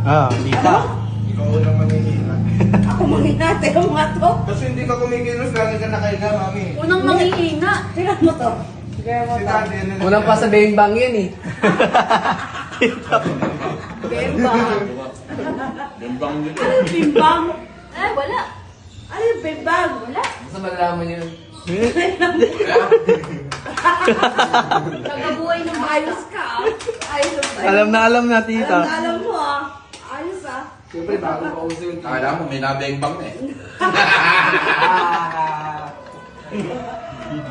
Ah, tita. Ikaw unang manghihina. Ako manghihina, tira mo nga to. Kasi hindi ka kumikilos, lagi ka nakahiga, mami. Unang manghihina. Tira mo to. Tira mo Si to. daddy, ano Unang pa sa bang yun eh. Bimbang. Bimbang dito. Ano yung bimbang? Eh, wala. Ano yung bimbang? Wala. Basta malalaman yun. Nagabuhay ng Ayos ka ah. Ayos ang Alam na tita. Alam mo ah. Ayos ah. Siyempre, bago pa uso yung Akala mo, may nabeng-bang na eh.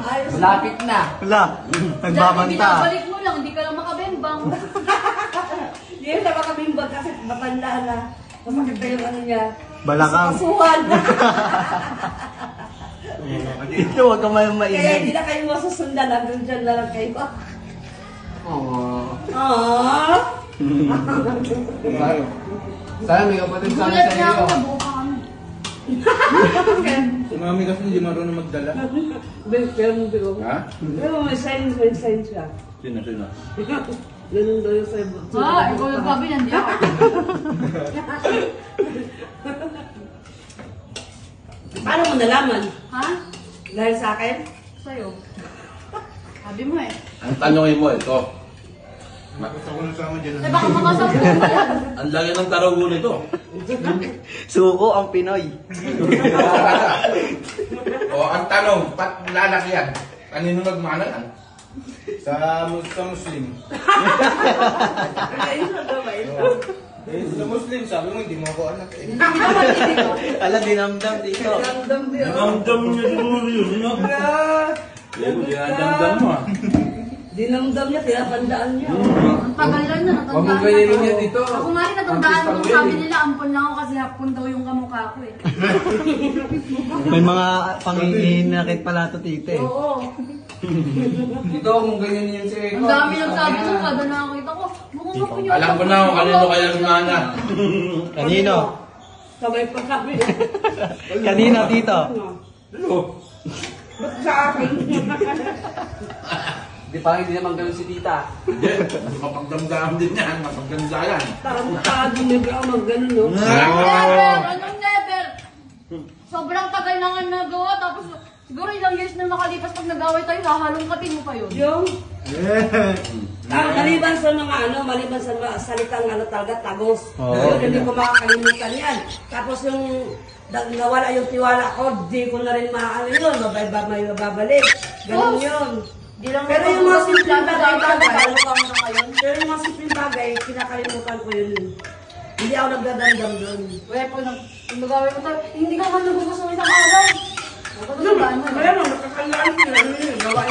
Ayos. Malapit na. Wala. Nagbabanta. Binabalik mo lang, hindi ka lang makabembang. Hindi na makabimbang kasi matanda na. Masakit na yung ano niya. Balakang. Kasuhan. Ito, huwag ka Kaya maingay. hindi na kayo masusundan. Hanggang dyan na lang kayo. Oo. Aww. Sana may kapatid sana Gulat sa na ako, iyo. nabuo ka kami. Si mami kasi hindi marunong magdala. Pero mo biro. Ha? Pero may sign siya. Sino? Ganun daw yung sa'yo. Ah, ikaw yung sabi, hindi ako. Paano mo nalaman? Ha? Dahil sa akin? Sa'yo. Sabi mo eh. Ang tanongin mo, ito. Gusto ko na sama dyan. Eh, baka makasama mo yan. Ang laki ng tarago nito. Suko ang Pinoy. O, ang tanong, ba't lalaki yan? Kanino nagmana yan? Sa Muslim. Ayun na daw ba ito? Sa Muslim, sabi mo, hindi mo ako anak eh. Ala, dinamdam dito. Ramdam din. Dinamdam niya siguro yun, no? Dinamdam mo ah. Dinamdam niya, tinatandaan niya. Ang tagal lang na, Huwag mong natandaan ganyanin na yan to. dito. Ako nga rin natandaan ko, sabi nila, ampon lang ako kasi hapon daw yung kamukha ko eh. May mga panginakit pala to tita eh. Oo. Dito, huwag mong ganyanin yan si Eko. Ang dami lang sabi ko, kada nakakita ko, mukhang ako yun. Alam ko na kung kanino kaya lumana. Kanino? Sabay pa kami. Kanino, tito? Ano? Ba't sa akin? Di pa, hindi naman ganun si tita. Hindi, mapagdamdam din yan, mapagdamdam yan. Tarantado niya ba ang mag-ganon, no? Never! Anong never? Sobrang tagal na nga nagawa, tapos siguro ilang years na makalipas pag nag-away tayo, hahalongkatin mo pa yun. Yung, maliban sa mga ano, maliban sa mga salitang ano talaga, tagos. Oo. Yun, hindi ko makakalimutan yan. Tapos yung nawala yung tiwala ko, di ko na rin maaano yun, may mababalik. Ganun yun. Di lang Pero yung mga simpleng bagay-bagay, ano ka ngayon? pero yung mga simpleng bagay, kinakalimutan ko yun. Hindi ako nagdadandam doon. Wala po, nung nag-away mo tayo, hindi ka man nagugusto ng isang araw. Nakatandaan mo. Kaya mo, nakakalaan ko yun. Gawain